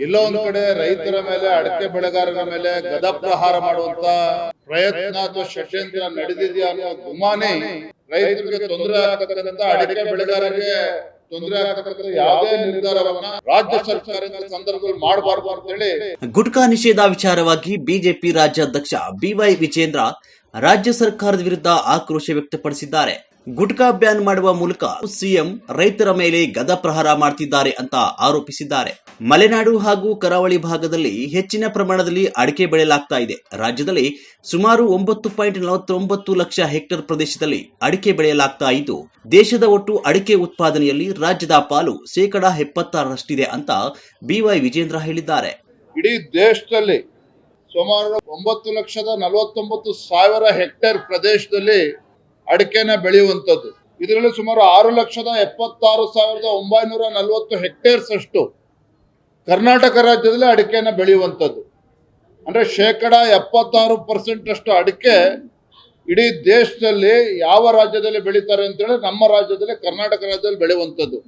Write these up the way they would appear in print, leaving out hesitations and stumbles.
ಎಲ್ಲೋ ಒಂದ್ ಕಡೆ ರೈತರ ಮೇಲೆ ಅಡಕೆ ಬೆಳೆಗಾರರ ಮೇಲೆ ಗದಾಪ್ರಹಾರ ಮಾಡುವಂತ ಪ್ರಯತ್ನ ಅಥವಾ ಷಡ್ಯಂತ್ರ ನಡೆದಿದೆಯಾ ಅನ್ನೋ ಗುಮಾನಿ ರೈತರಿಗೆ ತೊಂದರೆ ಆಗ್ತಕ್ಕಂಥ ಅಡಕೆ ಬೆಳೆಗಾರರಿಗೆ ತೊಂದರೆ ಆಗ್ತಕ್ಕಂಥ ಯಾವುದೇ ನಿರ್ಧಾರವನ್ನ ರಾಜ್ಯ ಸರ್ಕಾರದ ಸಂದರ್ಭದಲ್ಲಿ ಮಾಡಬಾರದು ಅಂತ ಹೇಳಿ ಗುಟ್ಕಾ ನಿಷೇಧ ವಿಚಾರವಾಗಿ ಬಿಜೆಪಿ ರಾಜ್ಯಾಧ್ಯಕ್ಷ ಬಿವೈ ವಿಜೇಂದ್ರ ರಾಜ್ಯ ಸರ್ಕಾರದ ವಿರುದ್ಧ ಆಕ್ರೋಶ ವ್ಯಕ್ತಪಡಿಸಿದ್ದಾರೆ. ಗುಟ್ಕಾ ಬ್ಯಾನ್ ಮಾಡುವ ಮೂಲಕ ಸಿಎಂ ರೈತರ ಮೇಲೆ ಗದಾಪ್ರಹಾರ ಮಾಡ್ತಿದ್ದಾರೆ ಅಂತ ಆರೋಪಿಸಿದ್ದಾರೆ. ಮಲೆನಾಡು ಹಾಗೂ ಕರಾವಳಿ ಭಾಗದಲ್ಲಿ ಹೆಚ್ಚಿನ ಪ್ರಮಾಣದಲ್ಲಿ ಅಡಿಕೆ ಬೆಳೆಯಲಾಗ್ತಾ ಇದೆ. ರಾಜ್ಯದಲ್ಲಿ ಸುಮಾರು 9.49 ಲಕ್ಷ ಹೆಕ್ಟೇರ್ ಪ್ರದೇಶದಲ್ಲಿ ಅಡಿಕೆ ಬೆಳೆಯಲಾಗ್ತಾ ಇದ್ದು, ದೇಶದ ಒಟ್ಟು ಅಡಿಕೆ ಉತ್ಪಾದನೆಯಲ್ಲಿ ರಾಜ್ಯದ ಪಾಲು 76% ಅಂತ ಬಿವೈ ವಿಜೇಂದ್ರ ಹೇಳಿದ್ದಾರೆ. ಇಡೀ ದೇಶದಲ್ಲಿ ಸುಮಾರು 9,49,000 ಹೆಕ್ಟೇರ್ ಪ್ರದೇಶದಲ್ಲಿ ಅಡಿಕೆನ ಬೆಳೆಯುವಂಥದ್ದು. ಇದರಲ್ಲಿ ಸುಮಾರು 6,76,940 ಹೆಕ್ಟೇರ್ಸ್ ಅಷ್ಟು ಕರ್ನಾಟಕ ರಾಜ್ಯದಲ್ಲಿ ಅಡಿಕೆನ ಬೆಳೆಯುವಂಥದ್ದು. ಅಂದ್ರೆ 76% ಅಷ್ಟು ಅಡಿಕೆ ಇಡೀ ದೇಶದಲ್ಲಿ ಯಾವ ರಾಜ್ಯದಲ್ಲಿ ಬೆಳೀತಾರೆ ಅಂತ ಹೇಳಿ ನಮ್ಮ ರಾಜ್ಯದಲ್ಲಿ ಕರ್ನಾಟಕ ರಾಜ್ಯದಲ್ಲಿ ಬೆಳೆಯುವಂಥದ್ದು.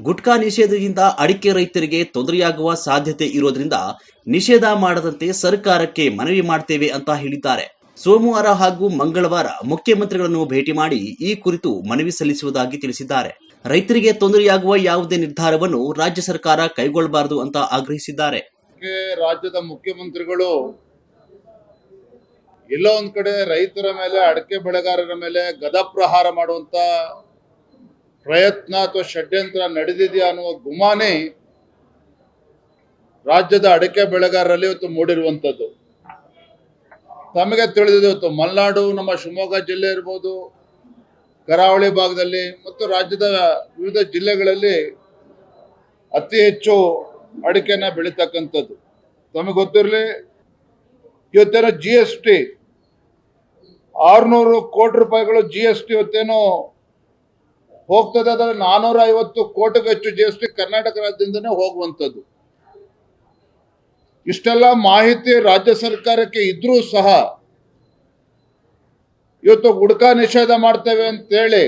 ಗುಟ್ಕಾ ನಿಷೇಧದಿಂದ ಅಡಿಕೆ ರೈತರಿಗೆ ತೊಂದರೆಯಾಗುವ ಸಾಧ್ಯತೆ ಇರೋದ್ರಿಂದ ನಿಷೇಧ ಮಾಡದಂತೆ ಸರ್ಕಾರಕ್ಕೆ ಮನವಿ ಮಾಡ್ತೇವೆ ಅಂತ ಹೇಳಿದ್ದಾರೆ. ಸೋಮವಾರ ಹಾಗೂ ಮಂಗಳವಾರ ಮುಖ್ಯಮಂತ್ರಿಗಳನ್ನು ಭೇಟಿ ಮಾಡಿ ಈ ಕುರಿತು ಮನವಿ ಸಲ್ಲಿಸುವುದಾಗಿ ತಿಳಿಸಿದ್ದಾರೆ. ರೈತರಿಗೆ ತೊಂದರೆಯಾಗುವ ಯಾವುದೇ ನಿರ್ಧಾರವನ್ನು ರಾಜ್ಯ ಸರ್ಕಾರ ಕೈಗೊಳ್ಳಬಾರದು ಅಂತ ಆಗ್ರಹಿಸಿದ್ದಾರೆ. ರಾಜ್ಯದ ಮುಖ್ಯಮಂತ್ರಿಗಳು ಎಲ್ಲೋ ಒಂದ್ ಕಡೆ ರೈತರ ಮೇಲೆ ಅಡಕೆ ಬೆಳೆಗಾರರ ಮೇಲೆ ಗದಾಪ್ರಹಾರ ಮಾಡುವಂತ ಪ್ರಯತ್ನ ಅಥವಾ ಷಡ್ಯಂತ್ರ ನಡೆದಿದೆಯಾ ಅನ್ನುವ ಗುಮಾನಿ ರಾಜ್ಯದ ಅಡಕೆ ಬೆಳೆಗಾರರಲ್ಲಿ ಇವತ್ತು ಮೂಡಿರುವಂತದ್ದು. ತಮಗೆ ತಿಳಿದಿದೆ, ಇವತ್ತು ಮಲೆನಾಡು, ನಮ್ಮ ಶಿವಮೊಗ್ಗ ಜಿಲ್ಲೆ ಇರ್ಬೋದು, ಕರಾವಳಿ ಭಾಗದಲ್ಲಿ ಮತ್ತು ರಾಜ್ಯದ ವಿವಿಧ ಜಿಲ್ಲೆಗಳಲ್ಲಿ ಅತಿ ಹೆಚ್ಚು ಅಡಿಕೆನ ಬೆಳೀತಕ್ಕಂಥದ್ದು. ತಮಗೆ ಗೊತ್ತಿರಲಿ, ಇವತ್ತೇನೋ GST 600 ಕೋಟಿ ರೂಪಾಯಿಗಳು GST ಇವತ್ತೇನೋ ಹೋಗ್ತದೆ. ಅದರಲ್ಲಿ 450 ಕೋಟಿಗೂ ಹೆಚ್ಚು GST ಕರ್ನಾಟಕ ರಾಜ್ಯದಿಂದನೇ ಹೋಗುವಂಥದ್ದು. ಇಷ್ಟೆಲ್ಲ ಮಾಹಿತಿ ರಾಜ್ಯ ಸರ್ಕಾರಕ್ಕೆ ಇದ್ರೂ ಸಹ ಇವತ್ತು ಗುಟ್ಕಾ ನಿಷೇಧ ಮಾಡ್ತೇವೆ ಅಂತೇಳಿ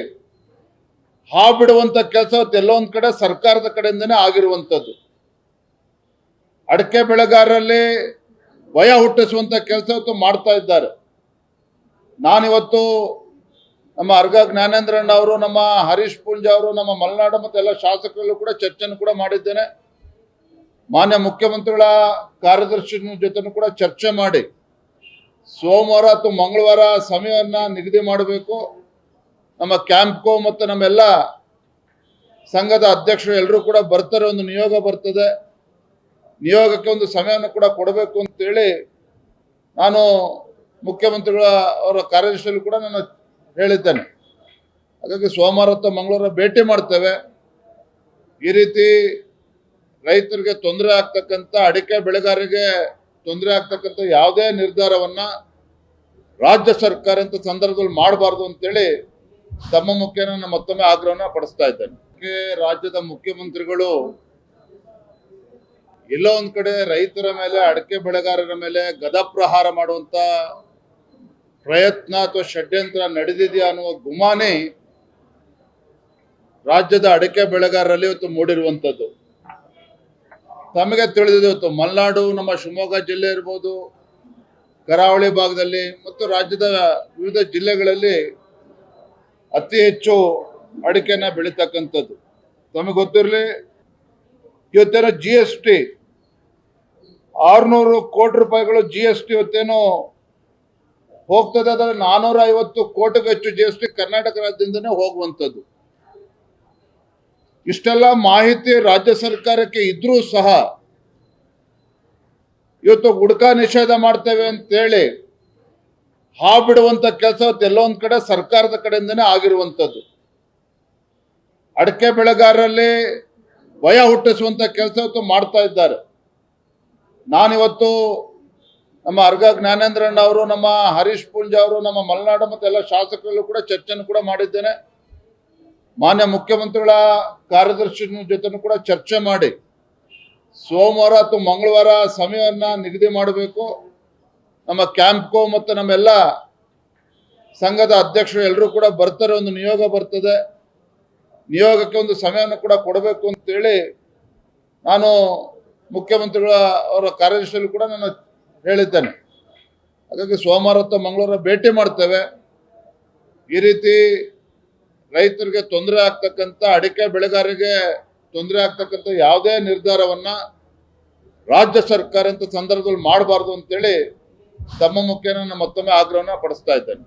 ಬಿಡುವಂತ ಕೆಲಸ ಎಲ್ಲೋ ಒಂದ್ ಕಡೆ ಸರ್ಕಾರದ ಕಡೆಯಿಂದನೇ ಆಗಿರುವಂಥದ್ದು. ಅಡಕೆ ಬೆಳೆಗಾರರಲ್ಲಿ ಭಯ ಹುಟ್ಟಿಸುವಂತ ಕೆಲಸ ಇವತ್ತು ಮಾಡ್ತಾ ಇದ್ದಾರೆ. ನಾನಿವತ್ತು ನಮ್ಮ ಅರ್ಗ ಜ್ಞಾನೇಂದ್ರಣ್ಣ ಅವರು, ನಮ್ಮ ಹರೀಶ್ ಪೂಂಜಾ ಅವರು, ನಮ್ಮ ಮಲೆನಾಡು ಮತ್ತು ಎಲ್ಲ ಶಾಸಕರಲ್ಲೂ ಕೂಡ ಚರ್ಚೆಯನ್ನು ಕೂಡ ಮಾಡಿದ್ದೇನೆ. ಮಾನ್ಯ ಮುಖ್ಯಮಂತ್ರಿಗಳ ಕಾರ್ಯದರ್ಶಿ ಜೊತೆ ಕೂಡ ಚರ್ಚೆ ಮಾಡಿ ಸೋಮವಾರ ಅಥವಾ ಮಂಗಳವಾರ ಸಮಯವನ್ನ ನಿಗದಿ ಮಾಡಬೇಕು. ನಮ್ಮ ಕ್ಯಾಂಪ್ಕೋ ಮತ್ತು ನಮ್ಮೆಲ್ಲ ಸಂಘದ ಅಧ್ಯಕ್ಷರು ಎಲ್ಲರೂ ಕೂಡ ಬರ್ತಾರೆ. ಒಂದು ನಿಯೋಗ ಬರ್ತದೆ. ನಿಯೋಗಕ್ಕೆ ಒಂದು ಸಮಯವನ್ನು ಕೂಡ ಕೊಡಬೇಕು ಅಂತೇಳಿ ನಾನು ಮುಖ್ಯಮಂತ್ರಿಗಳ ಅವರ ಕಾರ್ಯದರ್ಶಿಯಲ್ಲಿ ಕೂಡ ನಾನು ಹೇಳಿದ್ದೇನೆ. ಹಾಗಾಗಿ ಸೋಮವಾರ ಅಥವಾ ಮಂಗಳವಾರ ಭೇಟಿ ಮಾಡ್ತೇವೆ. ಈ ರೀತಿ ರೈತರಿಗೆ ತೊಂದರೆ ಆಗ್ತಕ್ಕಂಥ, ಅಡಿಕೆ ಬೆಳೆಗಾರರಿಗೆ ತೊಂದರೆ ಆಗ್ತಕ್ಕಂಥ ಯಾವುದೇ ನಿರ್ಧಾರವನ್ನ ರಾಜ್ಯ ಸರ್ಕಾರ ಅಂತ ಸಂದರ್ಭದಲ್ಲಿ ಮಾಡಬಾರ್ದು ಅಂತೇಳಿ ತಮ್ಮ ಮುಖ್ಯನ ನಾನು ಮತ್ತೊಮ್ಮೆ ಆಗ್ರಹನ ಪಡಿಸ್ತಾ ಇದ್ದೇನೆ. ರಾಜ್ಯದ ಮುಖ್ಯಮಂತ್ರಿಗಳು ಎಲ್ಲೋ ಒಂದ್ ಕಡೆ ರೈತರ ಮೇಲೆ, ಅಡಕೆ ಬೆಳೆಗಾರರ ಮೇಲೆ ಗದಾಪ್ರಹಾರ ಮಾಡುವಂತ ಪ್ರಯತ್ನ ಅಥವಾ ಷಡ್ಯಂತ್ರ ನಡೆದಿದೆಯಾ ಅನ್ನುವ ಗುಮಾನಿ ರಾಜ್ಯದ ಅಡಕೆ ಬೆಳೆಗಾರರಲ್ಲಿ ಇವತ್ತು ಮೂಡಿರುವಂತದ್ದು. ತಮಗೆ ತಿಳಿದಿದೆ, ಇವತ್ತು ಮಲೆನಾಡು, ನಮ್ಮ ಶಿವಮೊಗ್ಗ ಜಿಲ್ಲೆ ಇರ್ಬೋದು, ಕರಾವಳಿ ಭಾಗದಲ್ಲಿ ಮತ್ತು ರಾಜ್ಯದ ವಿವಿಧ ಜಿಲ್ಲೆಗಳಲ್ಲಿ ಅತಿ ಹೆಚ್ಚು ಅಡಿಕೆನ ಬೆಳೀತಕ್ಕಂಥದ್ದು. ತಮಗೆ ಗೊತ್ತಿರಲಿ, ಇವತ್ತೇನೋ GST 600 ಕೋಟಿ ರೂಪಾಯಿಗಳು GST ಇವತ್ತೇನೋ ಹೋಗ್ತದೆ. ಅದರಲ್ಲಿ 450 ಕೋಟಿಗೂ ಹೆಚ್ಚು GST ಕರ್ನಾಟಕ ರಾಜ್ಯದಿಂದನೇ ಹೋಗುವಂಥದ್ದು. ಇಷ್ಟೆಲ್ಲ ಮಾಹಿತಿ ರಾಜ್ಯ ಸರ್ಕಾರಕ್ಕೆ ಇದ್ರೂ ಸಹ ಇವತ್ತು ಗುಟ್ಕಾ ನಿಷೇಧ ಮಾಡ್ತೇವೆ ಅಂತೇಳಿ ಬಿಡುವಂತ ಕೆಲಸ ಎಲ್ಲೋ ಒಂದ್ ಕಡೆ ಸರ್ಕಾರದ ಕಡೆಯಿಂದನೇ ಆಗಿರುವಂಥದ್ದು. ಅಡಕೆ ಬೆಳೆಗಾರರಲ್ಲಿ ಭಯ ಹುಟ್ಟಿಸುವಂತ ಕೆಲಸ ಇವತ್ತು ಮಾಡ್ತಾ ಇದ್ದಾರೆ. ನಾನಿವತ್ತು ನಮ್ಮ ಅರ್ಗ ಜ್ಞಾನೇಂದ್ರಣ್ಣ ಅವರು, ನಮ್ಮ ಹರೀಶ್ ಪೂಂಜಾ ಅವರು, ನಮ್ಮ ಮಲೆನಾಡು ಮತ್ತು ಎಲ್ಲ ಶಾಸಕರಲ್ಲೂ ಕೂಡ ಚರ್ಚೆಯನ್ನು ಕೂಡ ಮಾಡಿದ್ದೇನೆ. ಮಾನ್ಯ ಮುಖ್ಯಮಂತ್ರಿಗಳ ಕಾರ್ಯದರ್ಶಿ ಜೊತೆ ಕೂಡ ಚರ್ಚೆ ಮಾಡಿ ಸೋಮವಾರ ಅಥವಾ ಮಂಗಳವಾರ ಸಮಯವನ್ನ ನಿಗದಿ ಮಾಡಬೇಕು. ನಮ್ಮ ಕ್ಯಾಂಪ್ಕೋ ಮತ್ತು ನಮ್ಮೆಲ್ಲ ಸಂಘದ ಅಧ್ಯಕ್ಷರು ಎಲ್ಲರೂ ಕೂಡ ಬರ್ತಾರೆ. ಒಂದು ನಿಯೋಗ ಬರ್ತದೆ. ನಿಯೋಗಕ್ಕೆ ಒಂದು ಸಮಯವನ್ನು ಕೂಡ ಕೊಡಬೇಕು ಅಂತೇಳಿ ನಾನು ಮುಖ್ಯಮಂತ್ರಿಗಳ ಅವರ ಕಾರ್ಯದರ್ಶಿಯಲ್ಲಿ ಕೂಡ ನಾನು ಹೇಳಿದ್ದೇನೆ. ಹಾಗಾಗಿ ಸೋಮವಾರ ಅಥವಾ ಮಂಗಳವಾರ ಭೇಟಿ ಮಾಡ್ತೇವೆ. ಈ ರೀತಿ ರೈತರಿಗೆ ತೊಂದರೆ ಆಗ್ತಕ್ಕಂಥ, ಅಡಿಕೆ ಬೆಳೆಗಾರರಿಗೆ ತೊಂದರೆ ಆಗ್ತಕ್ಕಂಥ ಯಾವುದೇ ನಿರ್ಧಾರವನ್ನ ರಾಜ್ಯ ಸರ್ಕಾರ ಅಂತ ಸಂದರ್ಭದಲ್ಲಿ ಮಾಡಬಾರ್ದು ಅಂತೇಳಿ ತಮ್ಮ ಮುಖೇನ ನಾನು ಮತ್ತೊಮ್ಮೆ ಆಗ್ರಹನ ಪಡಿಸ್ತಾ ಇದ್ದೇನೆ.